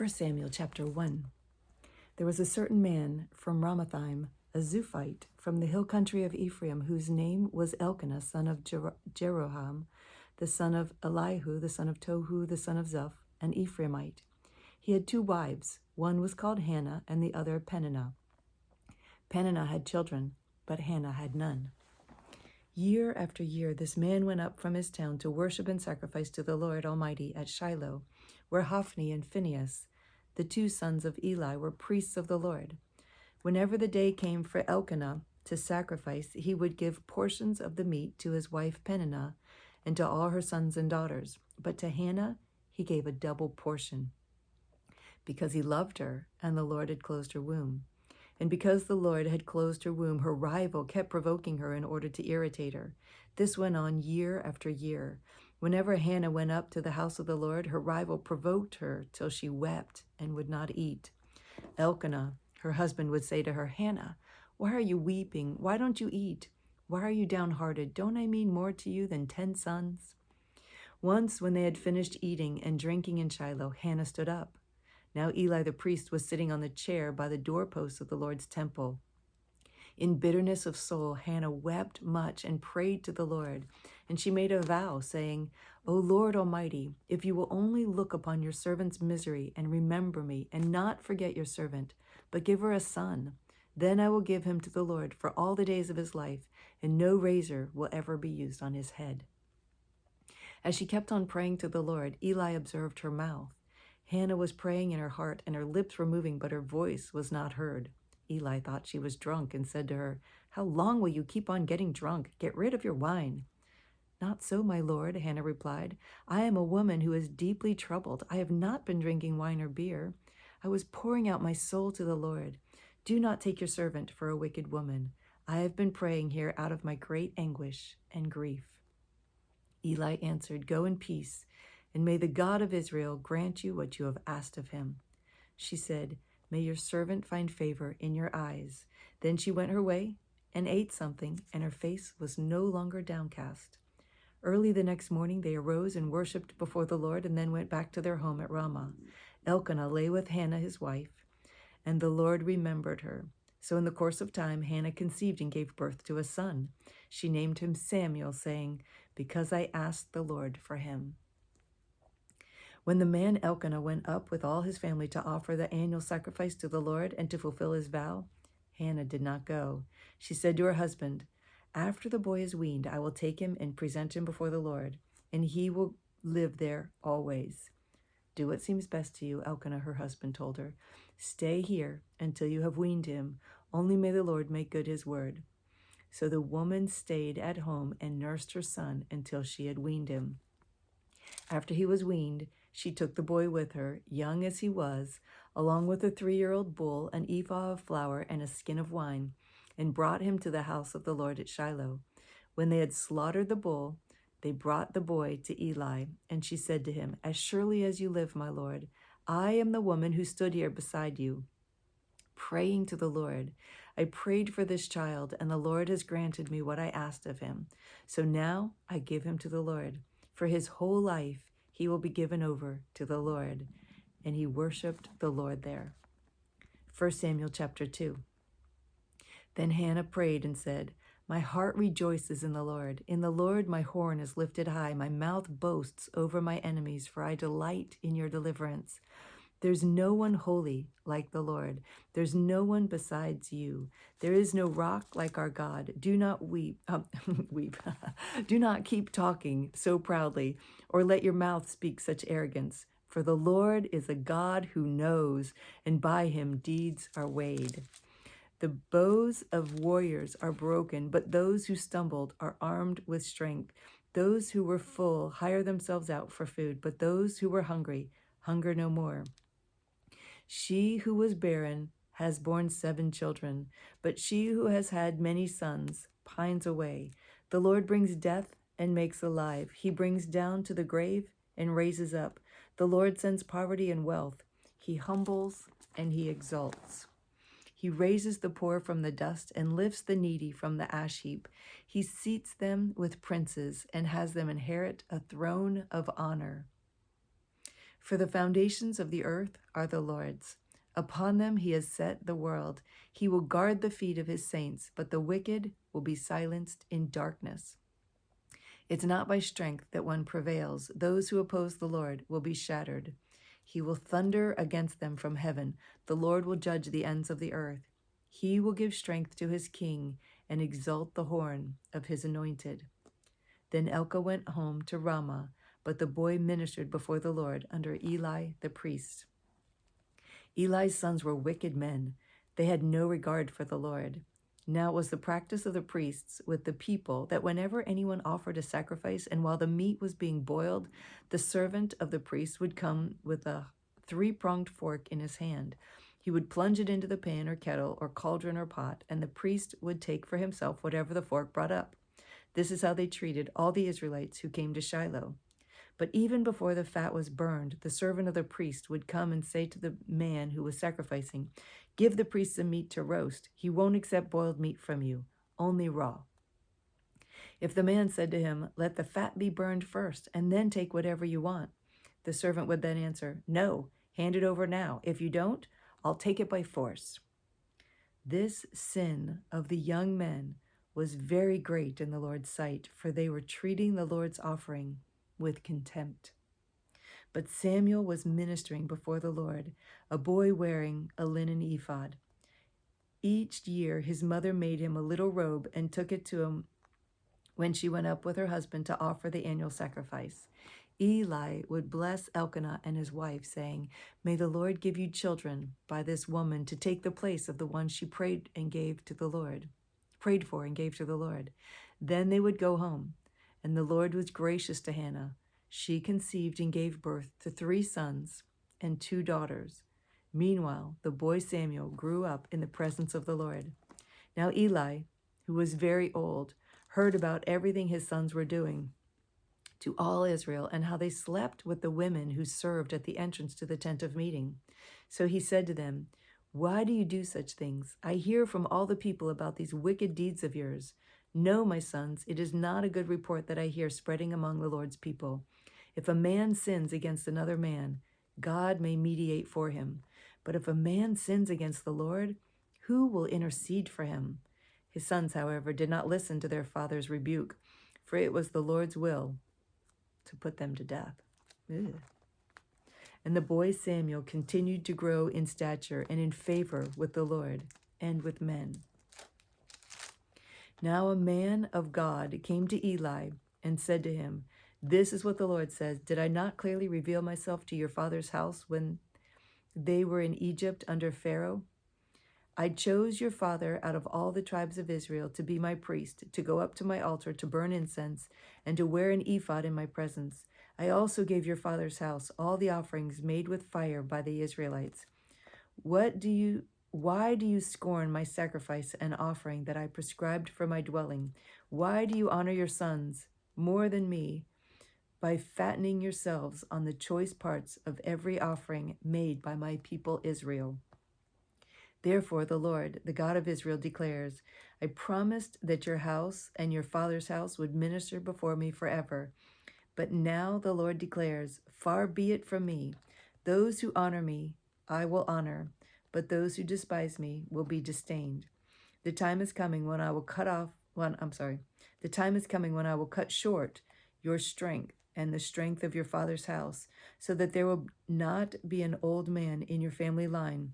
1 Samuel chapter 1. There was a certain man from Ramathaim, a Zuphite, from the hill country of Ephraim, whose name was Elkanah, son of Jeroham, the son of Elihu, the son of Tohu, the son of Zuph, an Ephraimite. He had 2 wives. One was called Hannah, and the other Peninnah. Peninnah had children, but Hannah had none. Year after year, this man went up from his town to worship and sacrifice to the Lord Almighty at Shiloh, where Hophni and Phinehas, the 2 sons of Eli, were priests of the Lord. Whenever the day came for Elkanah to sacrifice, he would give portions of the meat to his wife Peninnah and to all her sons and daughters. But to Hannah he gave a double portion, because he loved her, and the Lord had closed her womb. And because the Lord had closed her womb, her rival kept provoking her in order to irritate her. This went on year after year. Whenever Hannah went up to the house of the Lord, her rival provoked her till she wept and would not eat. Elkanah, her husband, would say to her, "Hannah, why are you weeping? Why don't you eat? Why are you downhearted? Don't I mean more to you than 10 sons?" Once, when they had finished eating and drinking in Shiloh, Hannah stood up. Now Eli the priest was sitting on the chair by the doorpost of the Lord's temple. In bitterness of soul, Hannah wept much and prayed to the Lord. And she made a vow, saying, "O Lord Almighty, if you will only look upon your servant's misery and remember me, and not forget your servant, but give her a son, then I will give him to the Lord for all the days of his life, and no razor will ever be used on his head." As she kept on praying to the Lord, Eli observed her mouth. Hannah was praying in her heart, and her lips were moving, but her voice was not heard. Eli thought she was drunk and said to her, "How long will you keep on getting drunk? Get rid of your wine." "Not so, my lord," Hannah replied. "I am a woman who is deeply troubled. I have not been drinking wine or beer. I was pouring out my soul to the Lord. Do not take your servant for a wicked woman. I have been praying here out of my great anguish and grief." Eli answered, "Go in peace, and may the God of Israel grant you what you have asked of him." She said, "May your servant find favor in your eyes." Then she went her way and ate something, and her face was no longer downcast. Early the next morning they arose and worshipped before the Lord, and then went back to their home at Ramah. Elkanah lay with Hannah his wife, and the Lord remembered her. So in the course of time, Hannah conceived and gave birth to a son. She named him Samuel, saying, "Because I asked the Lord for him." When the man Elkanah went up with all his family to offer the annual sacrifice to the Lord and to fulfill his vow, Hannah did not go. She said to her husband, "After the boy is weaned, I will take him and present him before the Lord, and he will live there always." "Do what seems best to you," Elkanah, her husband, told her. "Stay here until you have weaned him. Only may the Lord make good his word." So the woman stayed at home and nursed her son until she had weaned him. After he was weaned, she took the boy with her, young as he was, along with a 3-year-old bull, an ephah of flour, and a skin of wine, and brought him to the house of the Lord at Shiloh. When they had slaughtered the bull, they brought the boy to Eli, and she said to him, "As surely as you live, my lord, I am the woman who stood here beside you, praying to the Lord. I prayed for this child, and the Lord has granted me what I asked of him. So now I give him to the Lord. For his whole life he will be given over to the Lord." And he worshipped the Lord there. 1 Samuel chapter 2. Then Hannah prayed and said, "My heart rejoices in the Lord. In the Lord my horn is lifted high. My mouth boasts over my enemies, for I delight in your deliverance. There's no one holy like the Lord. There's no one besides you. There is no rock like our God. Do not weep. Do not keep talking so proudly, or let your mouth speak such arrogance. For the Lord is a God who knows, and by him deeds are weighed. The bows of warriors are broken, but those who stumbled are armed with strength. Those who were full hire themselves out for food, but those who were hungry hunger no more. She who was barren has borne 7 children, but she who has had many sons pines away. The Lord brings death and makes alive. He brings down to the grave and raises up. The Lord sends poverty and wealth. He humbles and he exalts. He raises the poor from the dust and lifts the needy from the ash heap. He seats them with princes and has them inherit a throne of honor. For the foundations of the earth are the Lord's. Upon them he has set the world. He will guard the feet of his saints, but the wicked will be silenced in darkness. It's not by strength that one prevails. Those who oppose the Lord will be shattered. He will thunder against them from heaven. The Lord will judge the ends of the earth. He will give strength to his king and exalt the horn of his anointed. Then Elkanah went home to Ramah, but the boy ministered before the Lord under Eli the priest. Eli's sons were wicked men. They had no regard for the Lord. Now it was the practice of the priests with the people that whenever anyone offered a sacrifice, and while the meat was being boiled, the servant of the priest would come with a three-pronged fork in his hand. He would plunge it into the pan or kettle or cauldron or pot, and the priest would take for himself whatever the fork brought up. This is how they treated all the Israelites who came to Shiloh. But even before the fat was burned, the servant of the priest would come and say to the man who was sacrificing, "Give the priest some meat to roast. He won't accept boiled meat from you, only raw." If the man said to him, "Let the fat be burned first, and then take whatever you want," the servant would then answer, "No, hand it over now. If you don't, I'll take it by force." This sin of the young men was very great in the Lord's sight, for they were treating the Lord's offering with contempt. But Samuel was ministering before the Lord, a boy wearing a linen ephod. Each year his mother made him a little robe and took it to him when she went up with her husband to offer the annual sacrifice. Eli would bless Elkanah and his wife, saying, "May the Lord give you children by this woman to take the place of the one she prayed for and gave to the Lord. Then they would go home. And the Lord was gracious to Hannah. She conceived and gave birth to 3 sons and 2 daughters. Meanwhile, the boy Samuel grew up in the presence of the Lord. Now Eli, who was very old, heard about everything his sons were doing to all Israel and how they slept with the women who served at the entrance to the tent of meeting. So he said to them, "Why do you do such things? I hear from all the people about these wicked deeds of yours. No, my sons, it is not a good report that I hear spreading among the Lord's people. If a man sins against another man, God may mediate for him. But if a man sins against the Lord, who will intercede for him?" His sons, however, did not listen to their father's rebuke, for it was the Lord's will to put them to death. Ugh. And the boy Samuel continued to grow in stature and in favor with the Lord and with men. Now a man of God came to Eli and said to him, "This is what the Lord says. Did I not clearly reveal myself to your father's house when they were in Egypt under Pharaoh? I chose your father out of all the tribes of Israel to be my priest, to go up to my altar to burn incense, and to wear an ephod in my presence. I also gave your father's house all the offerings made with fire by the Israelites. Why do you scorn my sacrifice and offering that I prescribed for my dwelling? Why do you honor your sons more than me by fattening yourselves on the choice parts of every offering made by my people Israel? Therefore the Lord, the God of Israel, declares, I promised that your house and your father's house would minister before me forever. But now the Lord declares, far be it from me. Those who honor me, I will honor, but those who despise me will be disdained. The time is coming when I will cut short your strength and the strength of your father's house, so that there will not be an old man in your family line,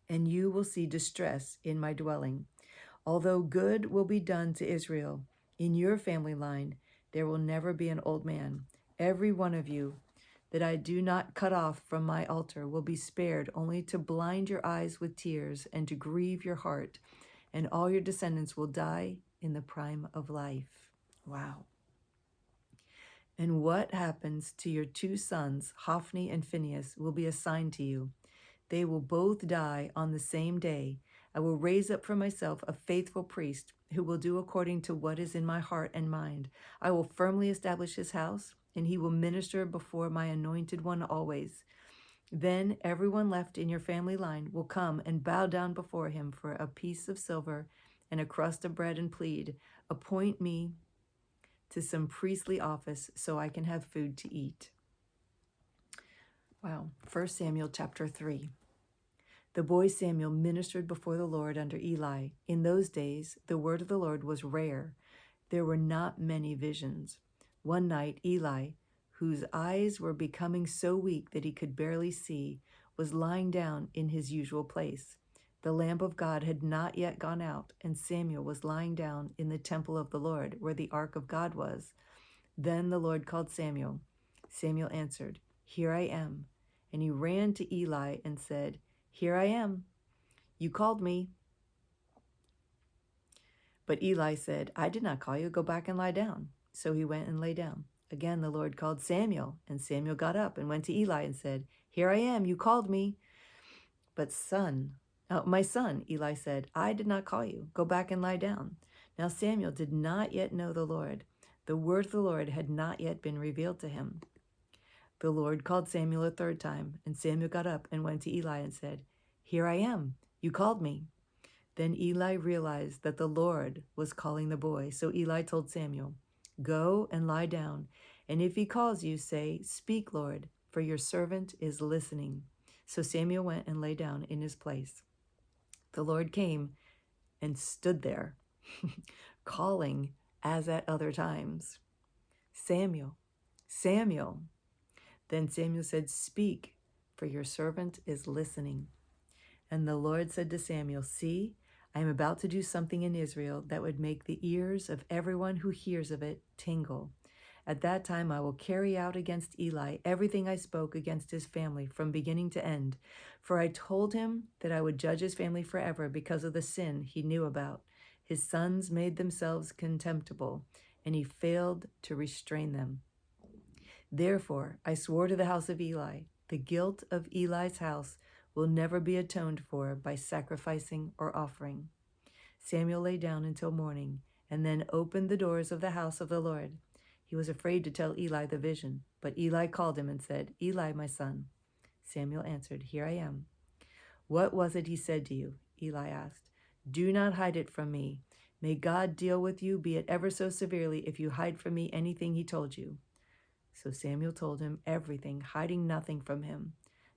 and you will see distress in my dwelling. Although good will be done to Israel, in your family line there will never be an old man. Every one of you that I do not cut off from my altar will be spared only to blind your eyes with tears and to grieve your heart, and all your descendants will die in the prime of life. Wow. And what happens to your 2 sons, Hophni and Phinehas, will be a sign to you. They will both die on the same day. I will raise up for myself a faithful priest who will do according to what is in my heart and mind. I will firmly establish his house, and he will minister before my anointed one always. Then everyone left in your family line will come and bow down before him for a piece of silver and a crust of bread and plead, appoint me to some priestly office so I can have food to eat. Wow. 1 Samuel chapter 3. The boy Samuel ministered before the Lord under Eli. In those days, the word of the Lord was rare. There were not many visions. One night, Eli, whose eyes were becoming so weak that he could barely see, was lying down in his usual place. The lamp of God had not yet gone out, and Samuel was lying down in the temple of the Lord, where the ark of God was. Then the Lord called Samuel. Samuel answered, "Here I am." And he ran to Eli and said, "Here I am. You called me." But Eli said, "I did not call you. Go back and lie down." So he went and lay down. Again the Lord called Samuel, and Samuel got up and went to Eli and said, "Here I am. You called me." But my son, Eli said, "I did not call you. Go back and lie down." Now Samuel did not yet know the Lord. The word of the Lord had not yet been revealed to him. The Lord called Samuel a third time, and Samuel got up and went to Eli and said, "Here I am. You called me." Then Eli realized that the Lord was calling the boy. So Eli told Samuel, "Go and lie down, and if he calls you, say, 'Speak, Lord, for your servant is listening.'" So Samuel went and lay down in his place. The Lord came and stood there, calling as at other times, "Samuel, Samuel." Then Samuel said, "Speak, for your servant is listening." And the Lord said to Samuel, "See, I am about to do something in Israel that would make the ears of everyone who hears of it tingle. At that time I will carry out against Eli everything I spoke against his family from beginning to end. For I told him that I would judge his family forever because of the sin he knew about. His sons made themselves contemptible, and he failed to restrain them. Therefore I swore to the house of Eli, the guilt of Eli's house will never be atoned for by sacrificing or offering." Samuel lay down until morning, and then opened the doors of the house of the Lord. He was afraid to tell Eli the vision, but Eli called him and said, "Eli, my son." Samuel answered, "Here I am." "What was it he said to you?" Eli asked. "Do not hide it from me. May God deal with you, be it ever so severely, if you hide from me anything he told you." So Samuel told him everything, hiding nothing from him.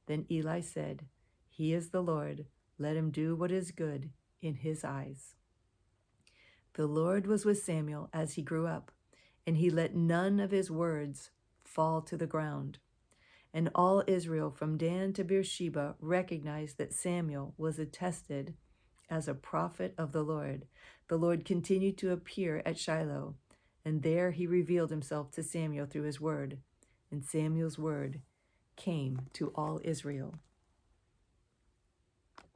Then Eli said, "He is the Lord. Let him do what is good in his eyes." The Lord was with Samuel as he grew up, and he let none of his words fall to the ground. And all Israel from Dan to Beersheba recognized that Samuel was attested as a prophet of the Lord. The Lord continued to appear at Shiloh, and there he revealed himself to Samuel through his word. And Samuel's word came to all Israel.